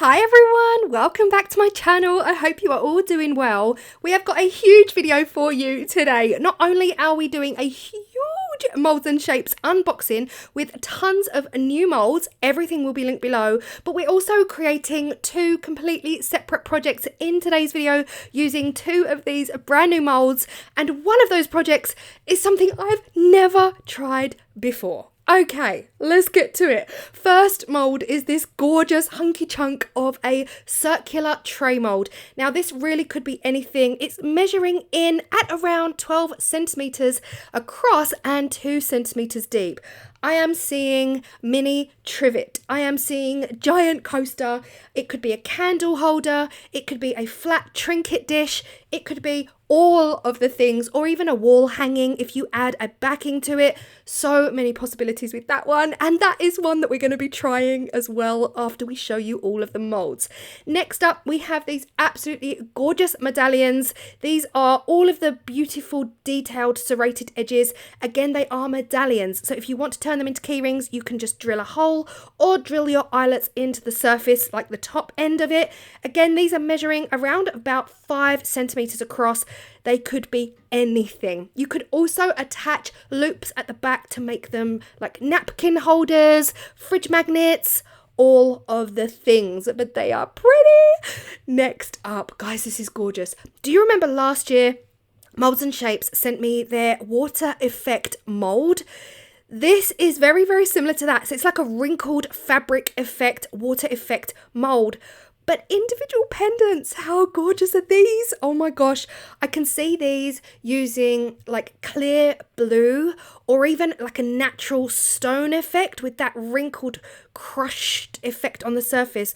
Hi everyone, welcome back to my channel. I hope you are all doing well. We have got a huge video for you today. Not only are we doing a huge molds and shapes unboxing with tons of new molds, everything will be linked below, but we're also creating two completely separate projects in today's video using two of these brand new molds, and one of those projects is something I've never tried before. Okay, let's get to it. First mold is this gorgeous hunky chunk of a circular tray mold. Now this really could be anything. It's measuring in at around 12 centimeters across and 2 centimeters deep. I am seeing mini trivet. I am seeing giant coaster. It could be a candle holder. It could be a flat trinket dish. It could be all of the things, or even a wall hanging if you add a backing to it. So many possibilities with that one, and that is one that we're going to be trying as well after we show you all of the molds. Next up, we have these absolutely gorgeous medallions. These are all of the beautiful detailed serrated edges. Again, they are medallions, so if you want to turn them into key rings, you can just drill a hole or drill your eyelets into the surface, like the top end of it. Again, these are measuring around about 5 centimeters across. They could be anything. You could also attach loops at the back to make them like napkin holders, fridge magnets, all of the things, but they are pretty. Next up, guys, this is gorgeous. Do you remember last year Molds and Shapes sent me their water effect mold? This is very, very similar to that. So it's like a wrinkled fabric effect, water effect mold. But individual pendants, how gorgeous are these? Oh my gosh, I can see these using like clear blue or even like a natural stone effect with that wrinkled crushed effect on the surface.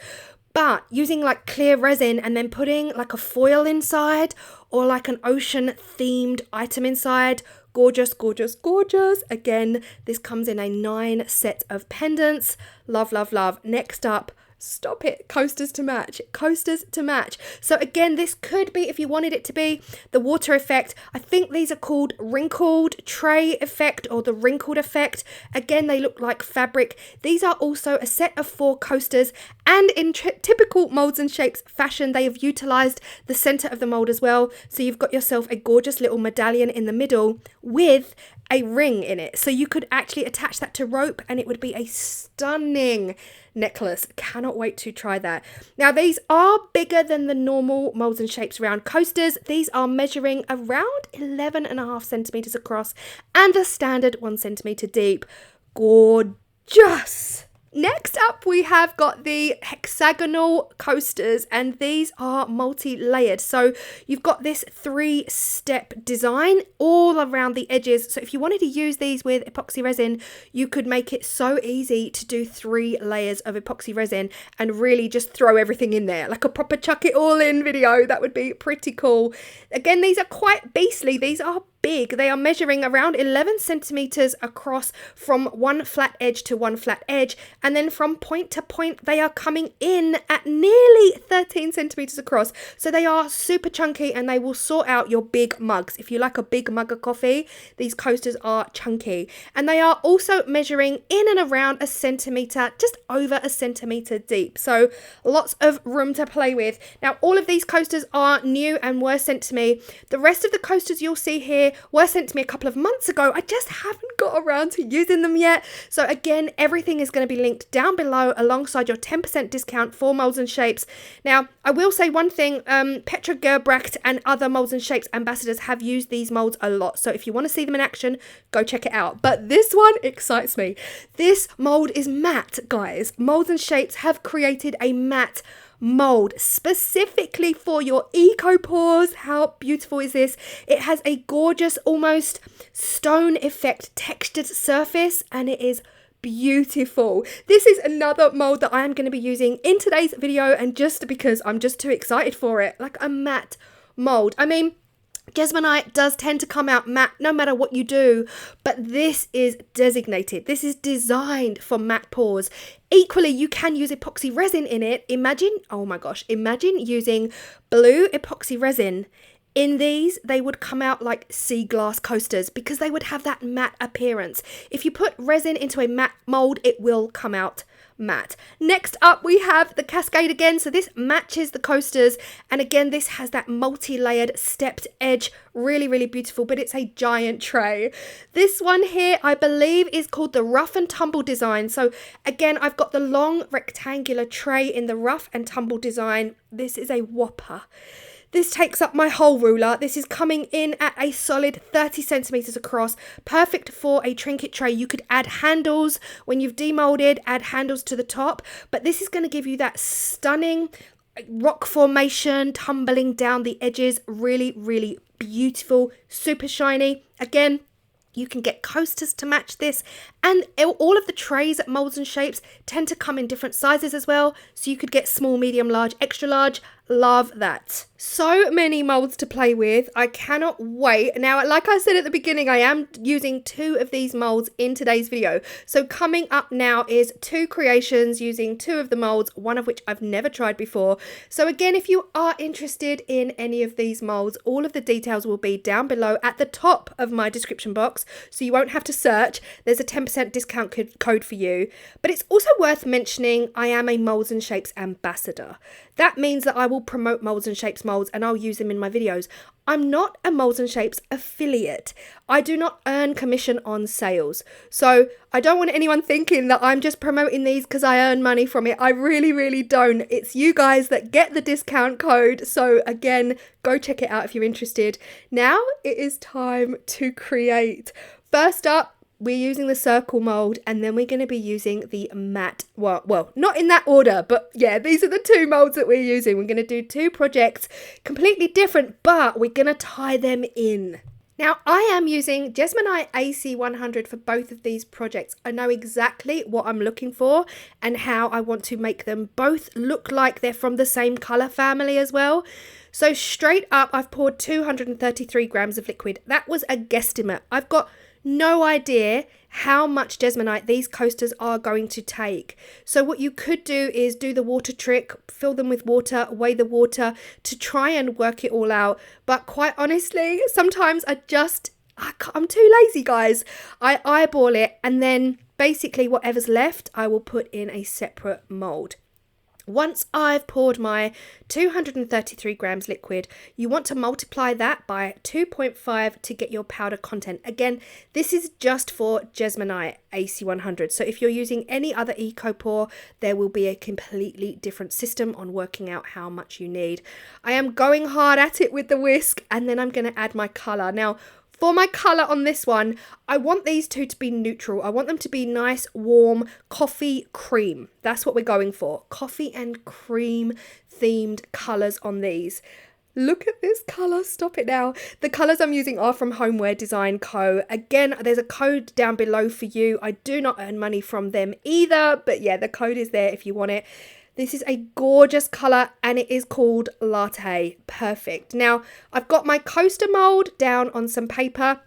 But using like clear resin and then putting like a foil inside or like an ocean themed item inside. Gorgeous, gorgeous, gorgeous. Again, this comes in a 9 set of pendants. Love, love, love. Next up, stop it, coasters to match, coasters to match. So again, this could be, if you wanted it to be, the water effect. I think these are called wrinkled tray effect or the wrinkled effect. Again, they look like fabric. These are also a set of 4 coasters, and in typical Molds and Shapes fashion, they have utilized the center of the mold as well. So you've got yourself a gorgeous little medallion in the middle with a ring in it, so you could actually attach that to rope and it would be a stunning necklace. Cannot wait to try that. Now these are bigger than the normal Molds and Shapes round coasters. These are measuring around 11.5 centimeters across and a standard 1 centimeter deep. Gorgeous. Next up, we have got the hexagonal coasters, and these are multi-layered. So you've got this 3-step design all around the edges. So if you wanted to use these with epoxy resin, you could make it so easy to do 3 layers of epoxy resin and really just throw everything in there, like a proper chuck it all in video. That would be pretty cool. Again, these are quite beastly. These are big. They are measuring around 11 centimeters across from one flat edge to one flat edge, and then from point to point they are coming in at nearly 13 centimeters across. So they are super chunky and they will sort out your big mugs. If you like a big mug of coffee, these coasters are chunky, and they are also measuring in and around 1 centimeter, just over 1 centimeter deep. So lots of room to play with. Now all of these coasters are new and were sent to me. The rest of the coasters you'll see here were sent to me a couple of months ago. I just haven't got around to using them yet. So again, everything is going to be linked down below alongside your 10% discount for Molds and Shapes. Now, I will say one thing, Petra Gerbrecht and other Molds and Shapes ambassadors have used these molds a lot. So if you want to see them in action, go check it out. But this one excites me. This mold is matte, guys. Molds and Shapes have created a matte mold specifically for your eco pores. How beautiful is this? It has a gorgeous, almost stone effect textured surface, and it is beautiful. This is another mold that I am going to be using in today's video, and just because I'm just too excited for it. Like a matte mold. I mean, Jesmonite does tend to come out matte no matter what you do, but this is designated. This is designed for matte pores. Equally, you can use epoxy resin in it. Imagine, oh my gosh, imagine using blue epoxy resin. In these, they would come out like sea glass coasters because they would have that matte appearance. If you put resin into a matte mold, it will come out matte. Next up we have the Cascade again. So this matches the coasters, and again this has that multi-layered stepped edge. Really, really beautiful, but it's a giant tray. This one here I believe is called the Rough and Tumble design. So again, I've got the long rectangular tray in the Rough and Tumble design. This is a whopper. This takes up my whole ruler. This is coming in at a solid 30 centimeters across. Perfect for a trinket tray. You could add handles when you've demolded, add handles to the top, but this is going to give you that stunning rock formation tumbling down the edges. Really, really beautiful, super shiny. Again, you can get coasters to match this, and all of the trays at Molds and Shapes tend to come in different sizes as well, so you could get small, medium, large, extra large. Love that. So many molds to play with. I cannot wait. Now, like I said at the beginning, I am using 2 of these molds in today's video. So coming up now is 2 creations using 2 of the molds, one of which I've never tried before. So again, if you are interested in any of these molds, all of the details will be down below at the top of my description box, so you won't have to search. There's a 10% discount code for you. But it's also worth mentioning I am a Molds and Shapes ambassador. That means that I will promote Molds and Shapes molds and I'll use them in my videos. I'm not a Molds and Shapes affiliate. I do not earn commission on sales. So I don't want anyone thinking that I'm just promoting these because I earn money from it. I really, really don't. It's you guys that get the discount code. So again, go check it out if you're interested. Now it is time to create. First up, we're using the circle mold, and then we're going to be using the matte, well, not in that order, but yeah, these are the 2 molds that we're using. We're going to do 2 projects, completely different, but we're going to tie them in. Now, I am using Jesmonite AC100 for both of these projects. I know exactly what I'm looking for and how I want to make them both look like they're from the same colour family as well. So straight up, I've poured 233 grams of liquid. That was a guesstimate. I've got no idea how much Jesmonite these coasters are going to take. So what you could do is do the water trick, fill them with water, weigh the water to try and work it all out. But quite honestly, sometimes I'm too lazy, guys. I eyeball it, and then basically whatever's left, I will put in a separate mold. Once I've poured my 233 grams liquid, you want to multiply that by 2.5 to get your powder content. Again, this is just for Jesmonite AC100. So if you're using any other eco pour, there will be a completely different system on working out how much you need. I am going hard at it with the whisk, and then I'm going to add my colour. Now, for my colour on this one, I want these 2 to be neutral. I want them to be nice, warm, coffee cream. That's what we're going for. Coffee and cream themed colours on these. Look at this colour. Stop it now. The colours I'm using are from Homeware Design Co. Again, there's a code down below for you. I do not earn money from them either, but yeah, the code is there if you want it. This is a gorgeous colour, and it is called Latte. Perfect. Now, I've got my coaster mold down on some paper.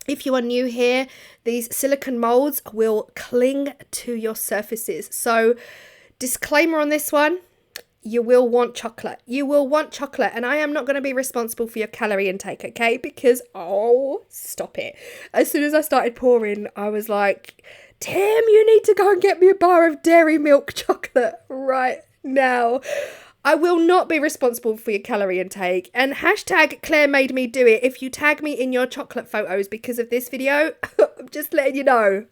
If you are new here, these silicone molds will cling to your surfaces. So, disclaimer on this one, you will want chocolate. You will want chocolate, and I am not going to be responsible for your calorie intake, okay? Because, oh, stop it. As soon as I started pouring, I was like, Tim, you need to go and get me a bar of dairy milk chocolate right now. I will not be responsible for your calorie intake. And hashtag Claire made me do it if you tag me in your chocolate photos because of this video. I'm just letting you know.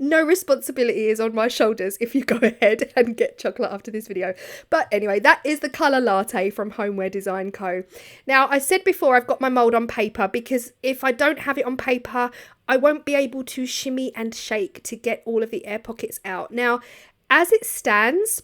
No responsibility is on my shoulders if you go ahead and get chocolate after this video. But anyway, that is the colour Latte from Homeware Design Co. Now, I said before I've got my mould on paper because if I don't have it on paper, I won't be able to shimmy and shake to get all of the air pockets out. Now, as it stands,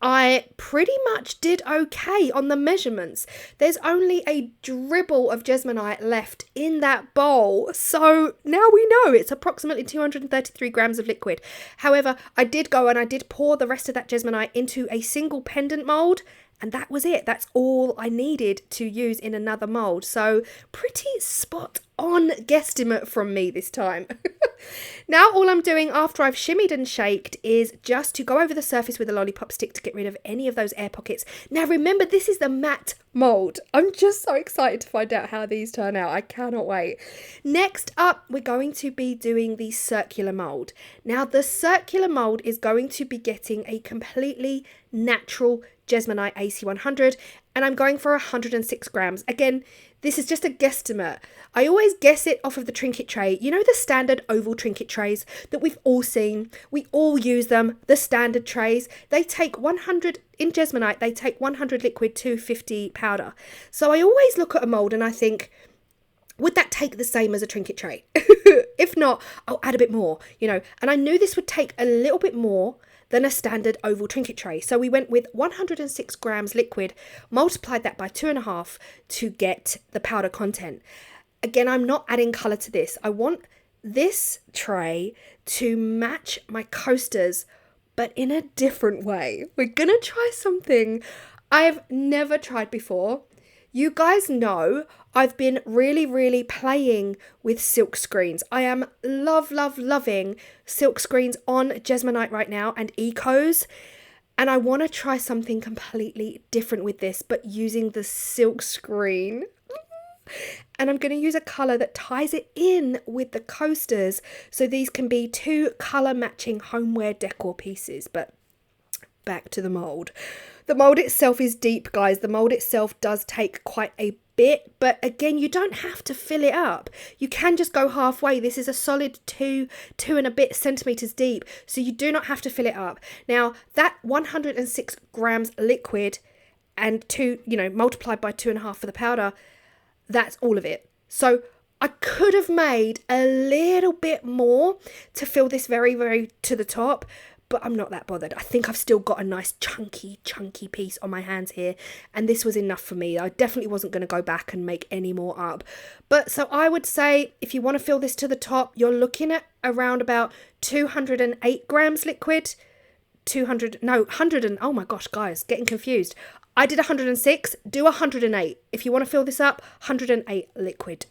I pretty much did okay on the measurements. There's only a dribble of Jesmonite left in that bowl. So now we know it's approximately 233 grams of liquid. However, I did go and I did pour the rest of that Jesmonite into a single pendant mold, And that was it. That's all I needed to use in another mold. So pretty spot on guesstimate from me this time. Now all I'm doing after I've shimmied and shaked is just to go over the surface with a lollipop stick to get rid of any of those air pockets. Now remember, this is the matte mold. I'm just so excited to find out how these turn out. I cannot wait. Next up, we're going to be doing the circular mold. Now the circular mold is going to be getting a completely natural Jesmonite AC100, and I'm going for 106 grams. Again, this is just a guesstimate. I always guess it off of the trinket tray. You know, the standard oval trinket trays that we've all seen. We all use them, the standard trays. They take 100, in Jesmonite, they take 100 liquid, 250 powder. So I always look at a mold and I think, would that take the same as a trinket tray? If not, I'll add a bit more, you know. And I knew this would take a little bit more than a standard oval trinket tray. So we went with 106 grams liquid, multiplied that by 2.5 to get the powder content. Again, I'm not adding colour to this. I want this tray to match my coasters, but in a different way. We're gonna try something I've never tried before. You guys know I've been really playing with silk screens. I am loving silk screens on Jesmonite right now and ecos. And I want to try something completely different with this, but using the silk screen. And I'm going to use a colour that ties it in with the coasters. So these can be 2 colour matching homeware decor pieces. But back to the mould. The mould itself is deep, guys. The mould itself does take quite a bit, but again, you don't have to fill it up. You can just go halfway. This is a solid 2 and a bit centimeters deep, so you do not have to fill it up. Now, that 106 grams liquid and 2, you know, multiplied by 2.5 for the powder, that's all of it. So I could have made a little bit more to fill this very to the top, but I'm not that bothered. I think I've still got a nice chunky piece on my hands here, and this was enough for me. I definitely wasn't going to go back and make any more up. But so I would say if you want to fill this to the top, you're looking at around about 208 grams liquid. 100 and, oh my gosh, guys, getting confused. I did 106, do 108. If you want to fill this up, 108 liquid.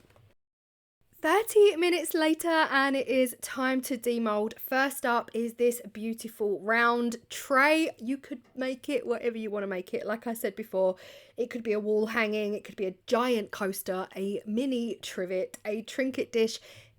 30 minutes later, and it is time to demold. First up is this beautiful round tray. You could make it whatever you want to make it. Like I said before, it could be a wall hanging, it could be a giant coaster, a mini trivet, a trinket dish,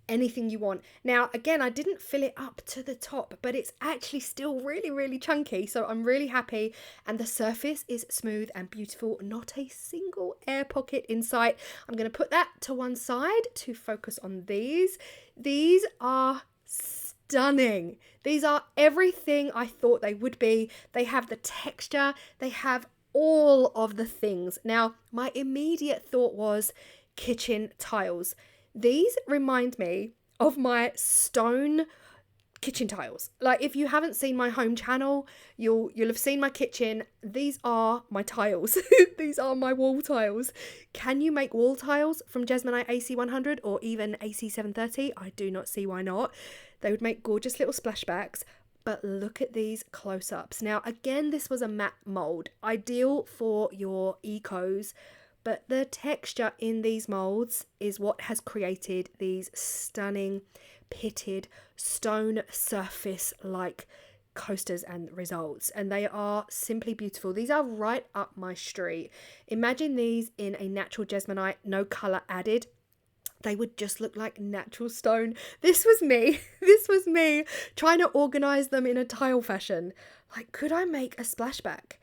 anything you want. Now, again, I didn't fill it up to the top, but it's actually still really chunky, so I'm really happy. And the surface is smooth and beautiful, not a single air pocket in sight. I'm going to put that to one side to focus on these. These are stunning. These are everything I thought they would be. They have the texture, they have all of the things. Now, my immediate thought was kitchen tiles. These remind me of my stone kitchen tiles. Like, if you haven't seen my home channel, you'll have seen my kitchen. These are my tiles. These are my wall tiles. Can you make wall tiles from Jesmonite AC100 or even AC730? I do not see why not. They would make gorgeous little splashbacks. But look at these close-ups. Now, again, this was a matte mold, ideal for your ecos. But the texture in these molds is what has created these stunning pitted stone surface like coasters and results. And they are simply beautiful. These are right up my street. Imagine these in a natural Jesmonite, no colour added. They would just look like natural stone. This was me. This was me trying to organise them in a tile fashion. Like, could I make a splashback?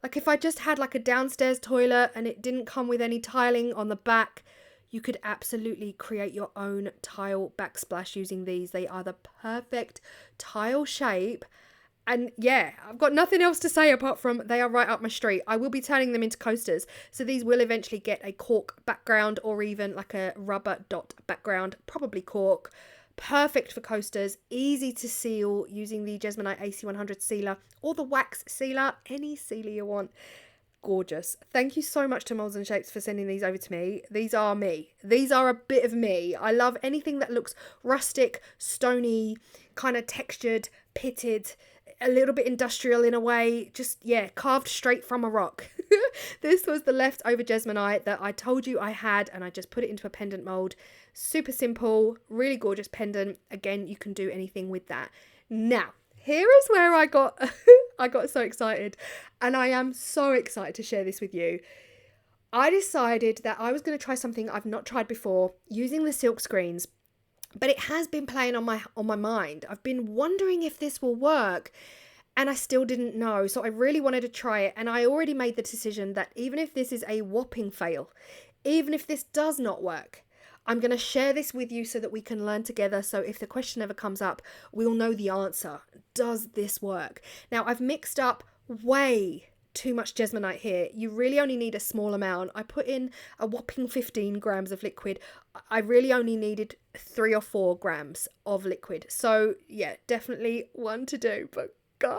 Like, if I just had like a downstairs toilet and it didn't come with any tiling on the back, you could absolutely create your own tile backsplash using these. They are the perfect tile shape. And yeah, I've got nothing else to say apart from they are right up my street. I will be turning them into coasters. So these will eventually get a cork background or even like a rubber dot background, probably cork. Perfect for coasters, easy to seal using the Jesmonite AC100 sealer or the wax sealer, any sealer you want. Gorgeous. Thank you so much to Molds and Shapes for sending these over to me. These are me. These are a bit of me. I love anything that looks rustic, stony, kind of textured, pitted, a little bit industrial in a way. Just, yeah, carved straight from a rock. This was the leftover Jesmonite that I told you I had, and I just put it into a pendant mold. Super simple, really gorgeous pendant. Again, you can do anything with that. Now, here is where I got I got so excited, and I am so excited to share this with you. I decided that I was going to try something I've not tried before using the silk screens, but it has been playing on my mind. I've been wondering if this will work, and I still didn't know. So I really wanted to try it, and I already made the decision that even if this is a whopping fail, even if this does not work, I'm going to share this with you so that we can learn together. So if the question ever comes up, we'll know the answer. Does this work? Now, I've mixed up way too much Jesmonite here. You really only need a small amount. I put in a whopping 15 grams of liquid. I really only needed 3 or 4 grams of liquid. So yeah, definitely one to do. But guys,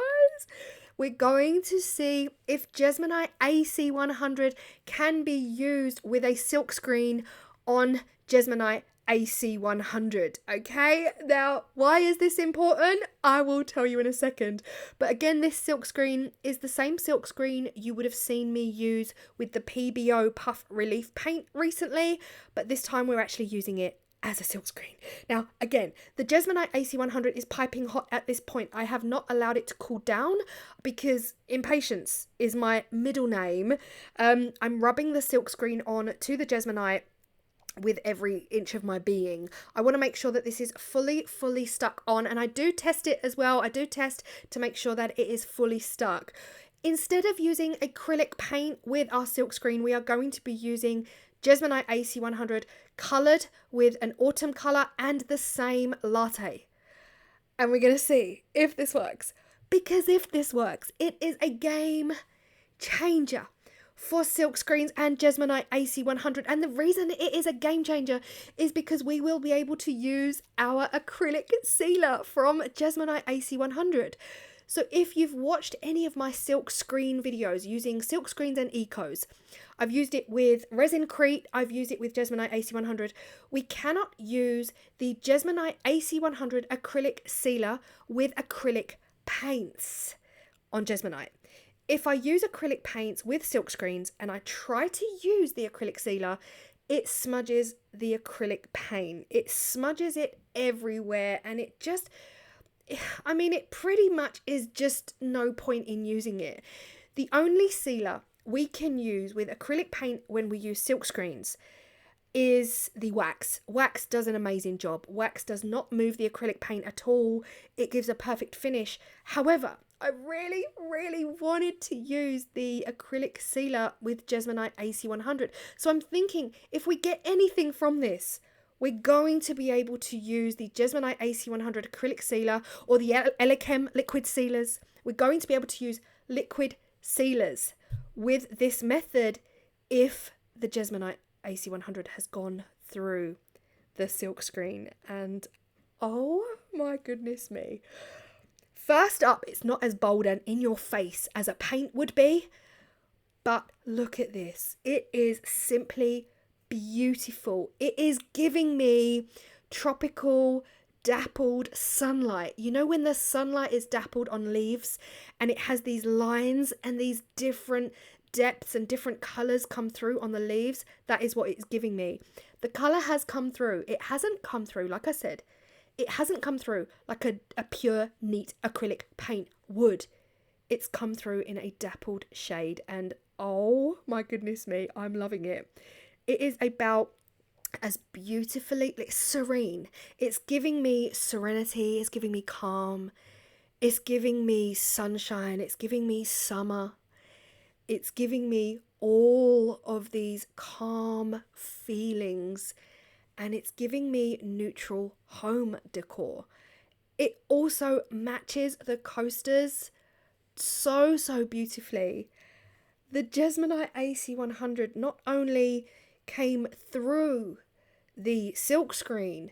we're going to see if Jesmonite AC100 can be used with a silk screen on Jesmonite AC100. Okay, now why is this important? I will tell you in a second. But again, this silk screen is the same silk screen you would have seen me use with the PBO Puff Relief Paint recently, but this time we're actually using it as a silk screen. Now again, the Jesmonite AC100 is piping hot at this point. I have not allowed it to cool down because impatience is my middle name. I'm rubbing the silk screen on to the Jesmonite with every inch of my being. I want to make sure that this is fully stuck on, and I do test it as well. I do test to make sure that it is fully stuck. Instead of using acrylic paint with our silk screen, we are going to be using Jesmonite AC100 coloured with an autumn colour and the same latte. And we're going to see if this works. Because if this works, it is a game changer for silk screens and Jesmonite AC100. And the reason it is a game changer is because we will be able to use our acrylic sealer from Jesmonite AC100. So if you've watched any of my silk screen videos using silk screens and ecos, I've used it with Resin Crete, I've used it with Jesmonite AC100. We cannot use the Jesmonite AC100 acrylic sealer with acrylic paints on Jesmonite. If I use acrylic paints with silk screens and I try to use the acrylic sealer, it smudges the acrylic paint. It smudges it everywhere, and it just, I mean, it pretty much is just no point in using it. The only sealer we can use with acrylic paint when we use silk screens is the wax. Wax does an amazing job. Wax does not move the acrylic paint at all. It gives a perfect finish. However, I really wanted to use the acrylic sealer with Jesmonite AC100. So I'm thinking if we get anything from this, we're going to be able to use the Jesmonite AC100 acrylic sealer or the Elechem liquid sealers. We're going to be able to use liquid sealers with this method if the Jesmonite AC100 has gone through the silk screen. And oh my goodness me. First up, it's not as bold and in your face as a paint would be, but look at this. It is simply beautiful. It is giving me tropical, dappled sunlight. You know when the sunlight is dappled on leaves and it has these lines and these different depths and different colours come through on the leaves? That is what it's giving me. The colour has come through. It hasn't come through, like I said, it hasn't come through like a pure, neat acrylic paint would. It's come through in a dappled shade, and oh my goodness me, I'm loving it. It is about as beautifully, like, serene. It's giving me serenity. It's giving me calm. It's giving me sunshine. It's giving me summer. It's giving me all of these calm feelings, and it's giving me neutral home decor. It also matches the coasters so beautifully. The Jesmonite AC100 not only came through the silk screen,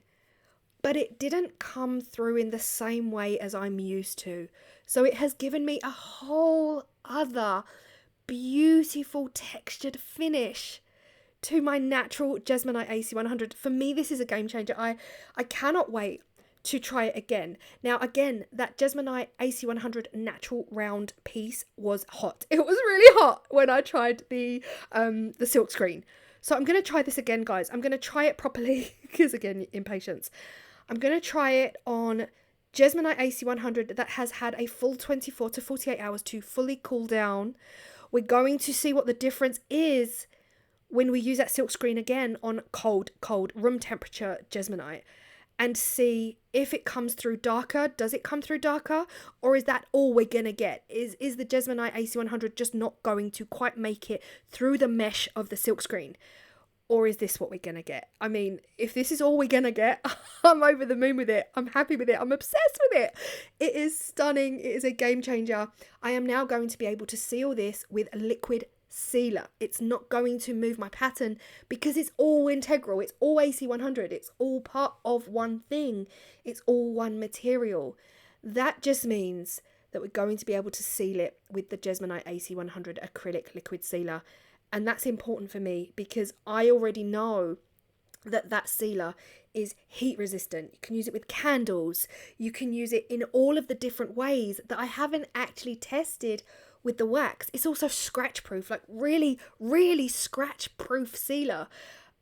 but it didn't come through in the same way as I'm used to. So it has given me a whole other beautiful textured finish to my natural Jesmonite AC100. For me, this is a game changer. I cannot wait to try it again. Now, again, that Jesmonite AC100 natural round piece was hot. It was really hot when I tried the silk screen. So I'm going to try this again, guys. I'm going to try it properly because, again, impatience. I'm going to try it on Jesmonite AC100 that has had a full 24 to 48 hours to fully cool down. We're going to see what the difference is when we use that silk screen again on cold room temperature Jesmonite, and see if it comes through darker. Does it come through darker, or is that all we're gonna get? Is the Jesmonite AC100 just not going to quite make it through the mesh of the silk screen? Or is this what we're gonna get? I mean, if this is all we're gonna get, I'm over the moon with it. I'm happy with it. I'm obsessed with it. It is stunning. It is a game changer. I am now going to be able to seal this with a liquid sealer. It's not going to move my pattern because it's all integral. It's all AC100. It's all part of one thing. It's all one material. That just means that we're going to be able to seal it with the Jesmonite AC100 acrylic liquid sealer. And that's important for me because I already know that sealer is heat resistant. You can use it with candles. You can use it in all of the different ways that I haven't actually tested with the wax. It's also scratch proof, like really, really scratch proof sealer.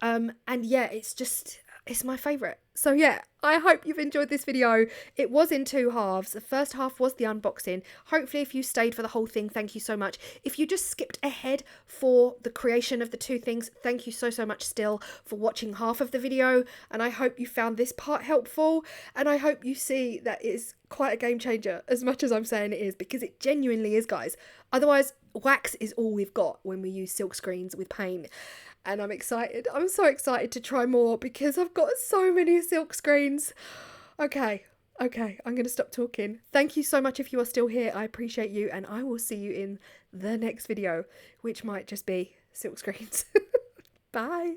And yeah, it's my favorite. So yeah, I hope you've enjoyed this video. It was in two halves. The first half was the unboxing. Hopefully if you stayed for the whole thing, thank you so much. If you just skipped ahead for the creation of the two things, thank you so much still for watching half of the video. And I hope you found this part helpful. And I hope you see that it is quite a game changer as much as I'm saying it is, because it genuinely is, guys. Otherwise, wax is all we've got when we use silk screens with paint. And I'm excited. I'm so excited to try more because I've got so many silk screens. Okay, I'm going to stop talking. Thank you so much if you are still here. I appreciate you, and I will see you in the next video, which might just be silk screens. Bye.